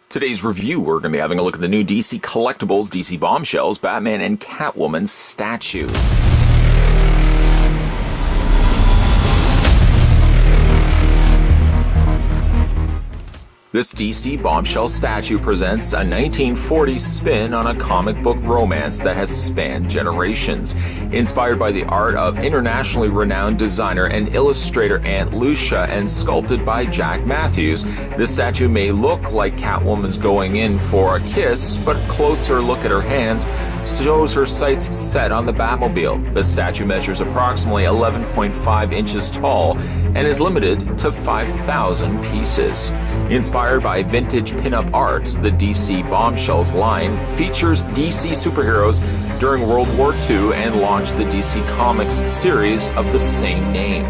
Today's review, we're going to be having a look at the new DC Collectibles, DC Bombshells, Batman and Catwoman statue. This DC Bombshell statue presents a 1940s spin on a comic book romance that has spanned generations. Inspired by the art of internationally renowned designer and illustrator Aunt Lucia and sculpted by Jack Matthews, this statue may look like Catwoman's going in for a kiss, but a closer look at her hands shows her sights set on the Batmobile. The statue measures approximately 11.5 inches tall and is limited to 5,000 pieces. Inspired by vintage pinup art, the DC Bombshells line features DC superheroes during World War II and launched the DC Comics series of the same name.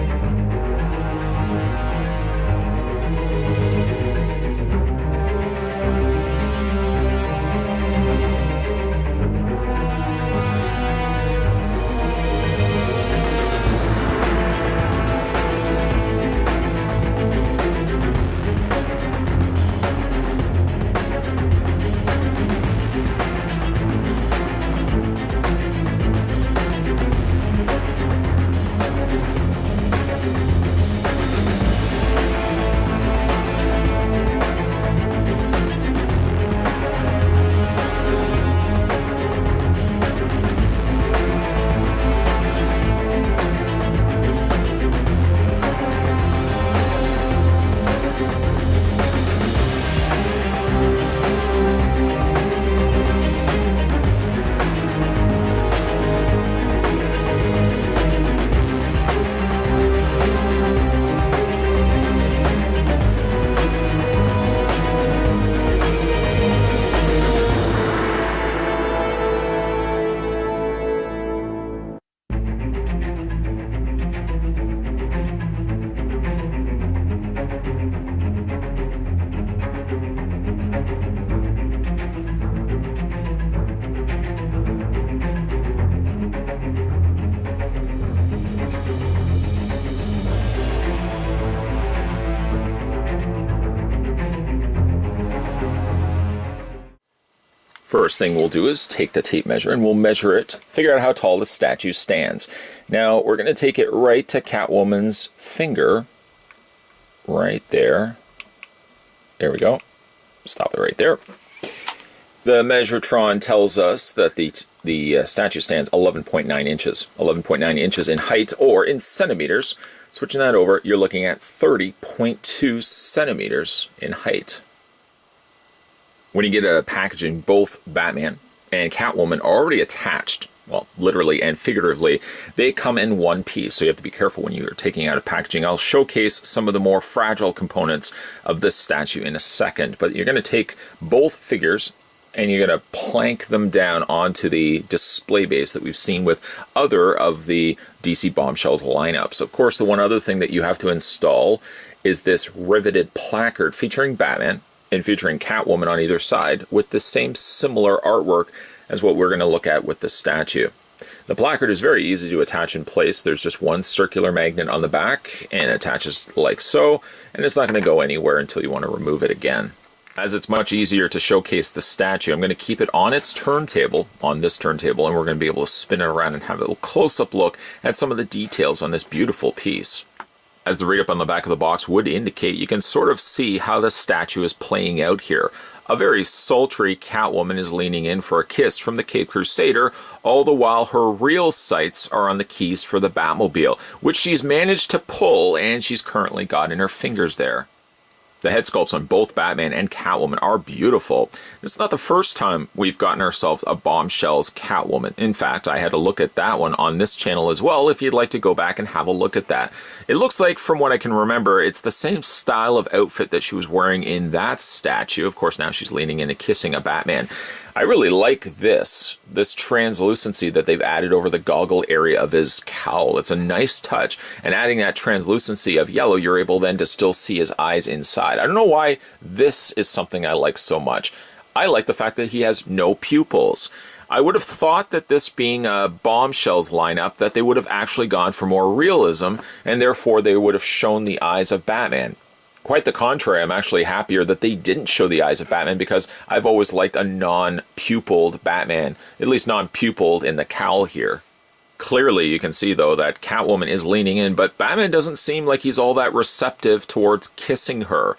First thing we'll do is take the tape measure and we'll measure it, figure out how tall the statue stands. Now we're going to take it right to Catwoman's finger, right there. There we go. Stop it right there. The Measuretron tells us that the statue stands 11.9 inches. 11.9 inches in height, or in centimeters. Switching that over, you're looking at 30.2 centimeters in height. When you get a packaging, both Batman and Catwoman are already attached, well, literally and figuratively. They come in one piece, so you have to be careful when you're taking out of packaging. I'll showcase some of the more fragile components of this statue in a second, but you're going to take both figures and you're going to plank them down onto the display base that we've seen with other of the DC Bombshells lineups. Of course, the one other thing that you have to install is this riveted placard featuring Batman and featuring Catwoman on either side with the same similar artwork as what we're going to look at with the statue. The placard is very easy to attach in place. There's just one circular magnet on the back and it attaches like so, and it's not going to go anywhere until you want to remove it again. As it's much easier to showcase the statue, I'm going to keep it on its turntable, on this turntable, and we're going to be able to spin it around and have a little close-up look at some of the details on this beautiful piece. As the write-up on the back of the box would indicate, you can sort of see how the statue is playing out here. A very sultry Catwoman is leaning in for a kiss from the Caped Crusader, all the while her real sights are on the keys for the Batmobile, which she's managed to pull and she's currently got in her fingers there. The head sculpts on both Batman and Catwoman are beautiful. It's not the first time we've gotten ourselves a Bombshells Catwoman. In fact, I had a look at that one on this channel as well, if you'd like to go back and have a look at that. It looks like, from what I can remember, it's the same style of outfit that she was wearing in that statue. Of course, now she's leaning in and kissing a Batman. I really like this translucency that they've added over the goggle area of his cowl. It's a nice touch, and adding that translucency of yellow, you're able then to still see his eyes inside. I don't know why this is something I like so much. I like the fact that he has no pupils. I would have thought that this being a Bombshells lineup, that they would have actually gone for more realism, and therefore they would have shown the eyes of Batman. Quite the contrary, I'm actually happier that they didn't show the eyes of Batman, because I've always liked a non-pupilled Batman, at least non-pupilled in the cowl here. Clearly, you can see, though, that Catwoman is leaning in, but Batman doesn't seem like he's all that receptive towards kissing her.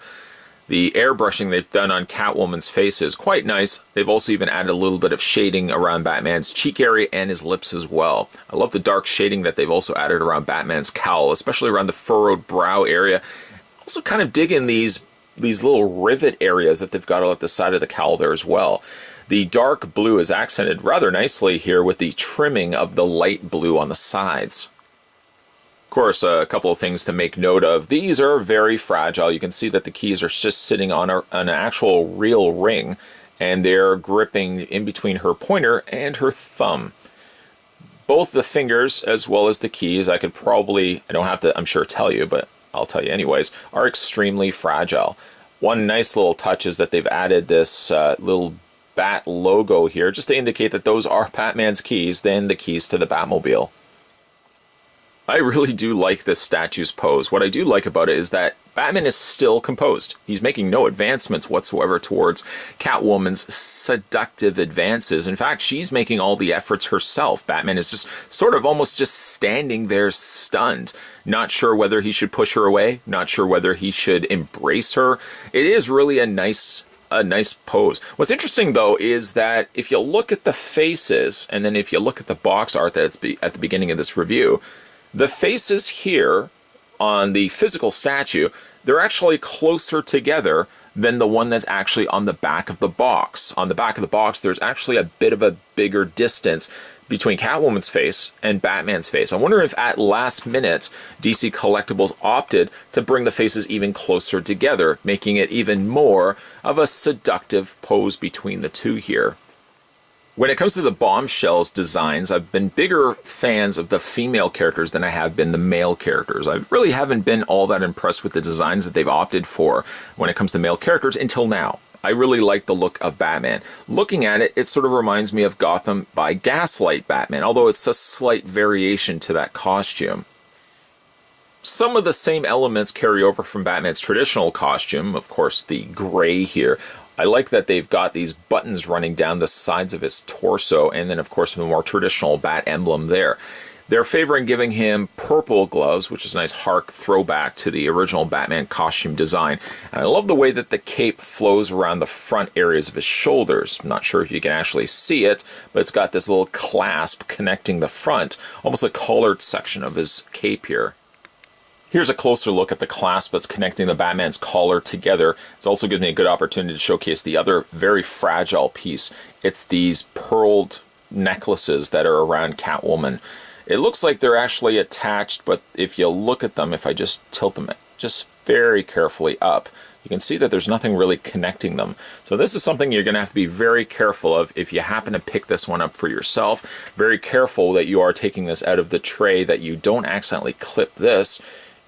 The airbrushing they've done on Catwoman's face is quite nice. They've also even added a little bit of shading around Batman's cheek area and his lips as well. I love the dark shading that they've also added around Batman's cowl, especially around the furrowed brow area. Also kind of digging these little rivet areas that they've got at the side of the cowl there as well. The dark blue is accented rather nicely here with the trimming of the light blue on the sides. Of course, a couple of things to make note of. These are very fragile. You can see that the keys are just sitting on an actual real ring, and they're gripping in between her pointer and her thumb. Both the fingers as well as the keys, I don't have to, I'm sure, tell you, but I'll tell you anyways, are extremely fragile. One nice little touch is that they've added this little Bat logo here, just to indicate that those are Batman's keys, then the keys to the Batmobile. I really do like this statue's pose. What I do like about it is that Batman is still composed. He's making no advancements whatsoever towards Catwoman's seductive advances. In fact, she's making all the efforts herself. Batman is just sort of almost just standing there stunned. Not sure whether he should push her away, not sure whether he should embrace her. It is really a nice pose. What's interesting, though, is that if you look at the faces, and then if you look at the box art that's at the beginning of this review, the faces here on the physical statue, they're actually closer together than the one that's actually on the back of the box. On the back of the box, there's actually a bit of a bigger distance between Catwoman's face and Batman's face. I wonder if at last minute, DC Collectibles opted to bring the faces even closer together, making it even more of a seductive pose between the two here. When it comes to the Bombshells designs, I've been bigger fans of the female characters than I have been the male characters. I really haven't been all that impressed with the designs that they've opted for when it comes to male characters until now. I really like the look of Batman. Looking at it, it sort of reminds me of Gotham by Gaslight Batman, although it's a slight variation to that costume. Some of the same elements carry over from Batman's traditional costume, of course the gray here. I like that they've got these buttons running down the sides of his torso, and then of course the more traditional bat emblem there. They're favoring giving him purple gloves, which is a nice hark throwback to the original Batman costume design. And I love the way that the cape flows around the front areas of his shoulders. I'm not sure if you can actually see it, but it's got this little clasp connecting the front, almost the collared section of his cape here. Here's a closer look at the clasp that's connecting the Batman's collar together. It's also given me a good opportunity to showcase the other very fragile piece. It's these pearled necklaces that are around Catwoman. It looks like they're actually attached, but if you look at them, if I just tilt them just very carefully up, you can see that there's nothing really connecting them. So this is something you're going to have to be very careful of if you happen to pick this one up for yourself. Very careful that you are taking this out of the tray, that you don't accidentally clip this,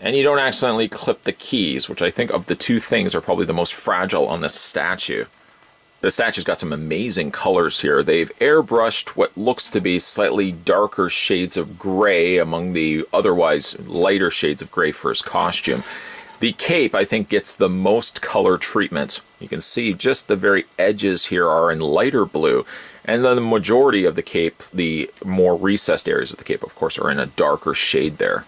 and you don't accidentally clip the keys, which I think of the two things are probably the most fragile on this statue. The statue's got some amazing colors here. They've airbrushed what looks to be slightly darker shades of gray among the otherwise lighter shades of gray for his costume. The cape, I think, gets the most color treatment. You can see just the very edges here are in lighter blue, and then the majority of the cape, the more recessed areas of the cape, of course, are in a darker shade there.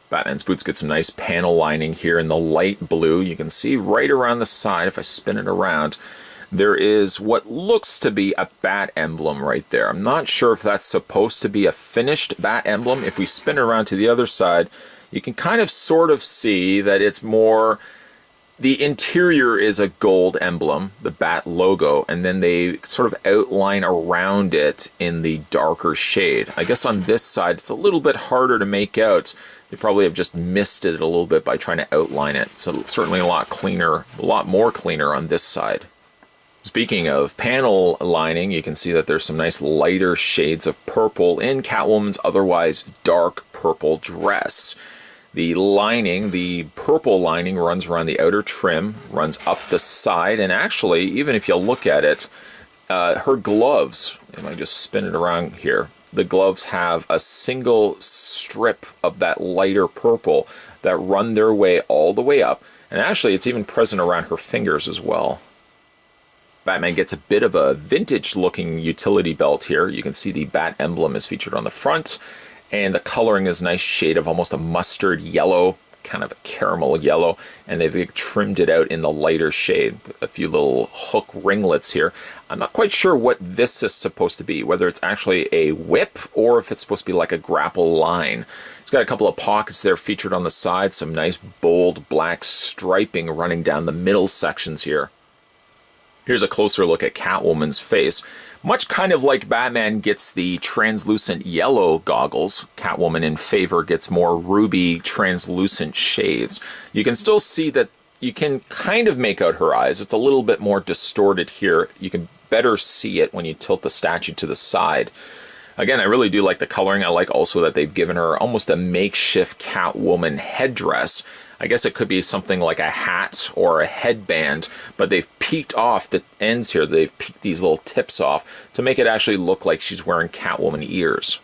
Batman's boots get some nice panel lining here in the light blue. You can see right around the side, if I spin it around, there is what looks to be a bat emblem right there. I'm not sure if that's supposed to be a finished bat emblem. If we spin it around to the other side, you can kind of sort of see that it's more, the interior is a gold emblem, the bat logo, and then they sort of outline around it in the darker shade. I guess on this side, it's a little bit harder to make out. They probably have just missed it a little bit by trying to outline it. So certainly a lot cleaner, a lot more cleaner on this side. Speaking of panel lining, you can see that there's some nice lighter shades of purple in Catwoman's otherwise dark purple dress. The lining, the purple lining, runs around the outer trim, runs up the side, and actually, even if you look at it, her gloves, if I just spin it around here, the gloves have a single strip of that lighter purple that run their way all the way up. And actually, it's even present around her fingers as well. Batman gets a bit of a vintage-looking utility belt here. You can see the bat emblem is featured on the front, and the coloring is a nice shade of almost a mustard yellow, kind of a caramel yellow, and they've trimmed it out in the lighter shade. A few little hook ringlets here. I'm not quite sure what this is supposed to be, whether it's actually a whip or if it's supposed to be like a grapple line. It's got a couple of pockets there featured on the side, some nice bold black striping running down the middle sections here. Here's a closer look at Catwoman's face. Much kind of like Batman gets the translucent yellow goggles, Catwoman in favor gets more ruby translucent shades. You can still see that you can kind of make out her eyes. It's a little bit more distorted here. You can better see it when you tilt the statue to the side. Again, I really do like the coloring. I like also that they've given her almost a makeshift Catwoman headdress. I guess it could be something like a hat or a headband, but they've peaked off the ends here. They've peaked these little tips off to make it actually look like she's wearing Catwoman ears.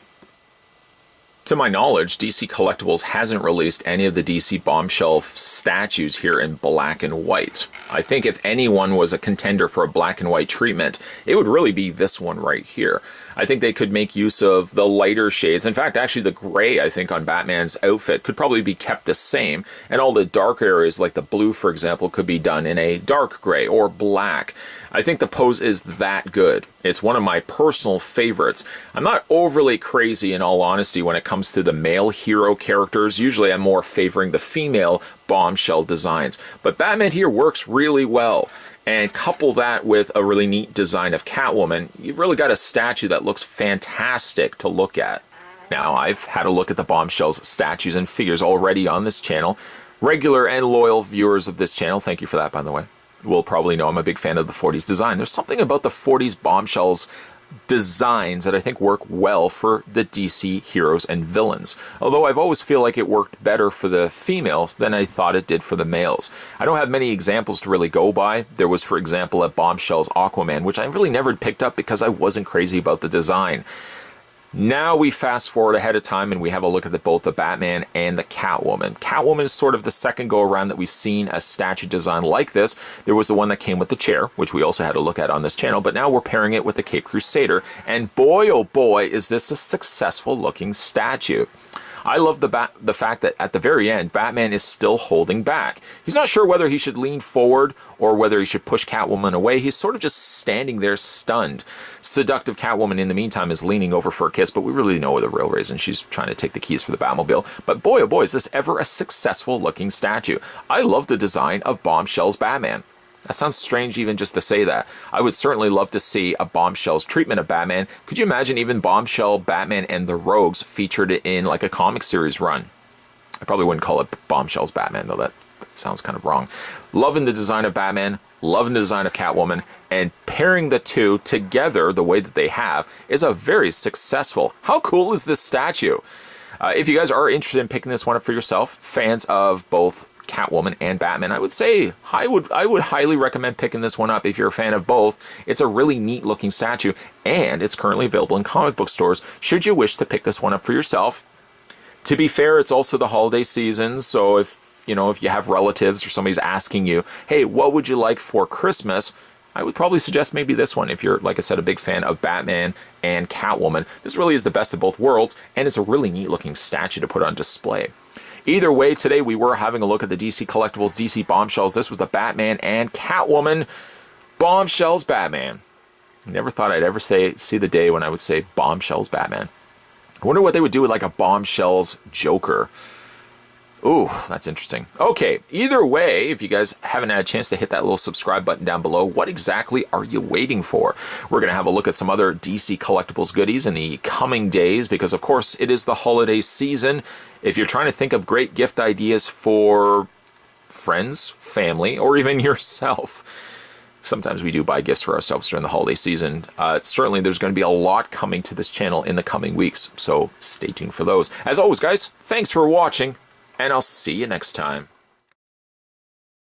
To my knowledge, DC Collectibles hasn't released any of the DC Bombshell statues here in black and white. I think if anyone was a contender for a black and white treatment, it would really be this one right here. I think they could make use of the lighter shades. In fact, actually the gray, I think, on Batman's outfit could probably be kept the same, and all the dark areas, like the blue, for example, could be done in a dark gray or black. I think the pose is that good. It's one of my personal favorites. I'm not overly crazy, in all honesty, when it comes to the male hero characters. Usually I'm more favoring the female Bombshell designs. But Batman here works really well. And couple that with a really neat design of Catwoman, you've really got a statue that looks fantastic to look at. Now, I've had a look at the Bombshell's statues and figures already on this channel. Regular and loyal viewers of this channel, thank you for that, by the way, will probably know I'm a big fan of the 40s design. There's something about the 40s Bombshells designs that I think work well for the DC heroes and villains. Although I've always feel like it worked better for the females than I thought it did for the males. I don't have many examples to really go by. There was, for example, a Bombshell's Aquaman, which I really never picked up because I wasn't crazy about the design. Now we fast forward ahead of time and we have a look at both the Batman and the Catwoman. Catwoman is sort of the second go around that we've seen a statue design like this. There was the one that came with the chair, which we also had a look at on this channel, but now we're pairing it with the Caped Crusader, and boy oh boy is this a successful looking statue. I love the fact that at the very end, Batman is still holding back. He's not sure whether he should lean forward or whether he should push Catwoman away. He's sort of just standing there stunned. Seductive Catwoman, in the meantime, is leaning over for a kiss, but we really know the real reason. She's trying to take the keys for the Batmobile. But boy, oh boy, is this ever a successful looking statue. I love the design of Bombshell's Batman. That sounds strange even just to say that. I would certainly love to see a Bombshell's treatment of Batman. Could you imagine even Bombshell, Batman, and the Rogues featured in like a comic series run? I probably wouldn't call it Bombshell's Batman, though. That sounds kind of wrong. Loving the design of Batman, loving the design of Catwoman, and pairing the two together the way that they have is a very successful. How cool is this statue? If you guys are interested in picking this one up for yourself, fans of both Catwoman and Batman, I would say I would highly recommend picking this one up if you're a fan of both. It's a really neat looking statue, and it's currently available in comic book stores should you wish to pick this one up for yourself. To be fair, it's also the holiday season, so if you have relatives or somebody's asking you, hey, what would you like for Christmas, I would probably suggest maybe this one if you're, like I said, a big fan of Batman and Catwoman. This really is the best of both worlds, and it's a really neat looking statue to put on display. Either way, today we were having a look at the DC Collectibles DC Bombshells. This was the Batman and Catwoman Bombshells Batman. I never thought I'd ever see the day when I would say Bombshells Batman. I wonder what they would do with like a Bombshells Joker. Ooh, that's interesting. Okay, either way, if you guys haven't had a chance to hit that little subscribe button down below, what exactly are you waiting for? We're going to have a look at some other DC Collectibles goodies in the coming days because, of course, it is the holiday season. If you're trying to think of great gift ideas for friends, family, or even yourself, sometimes we do buy gifts for ourselves during the holiday season. Certainly, there's going to be a lot coming to this channel in the coming weeks, so stay tuned for those. As always, guys, thanks for watching, and I'll see you next time.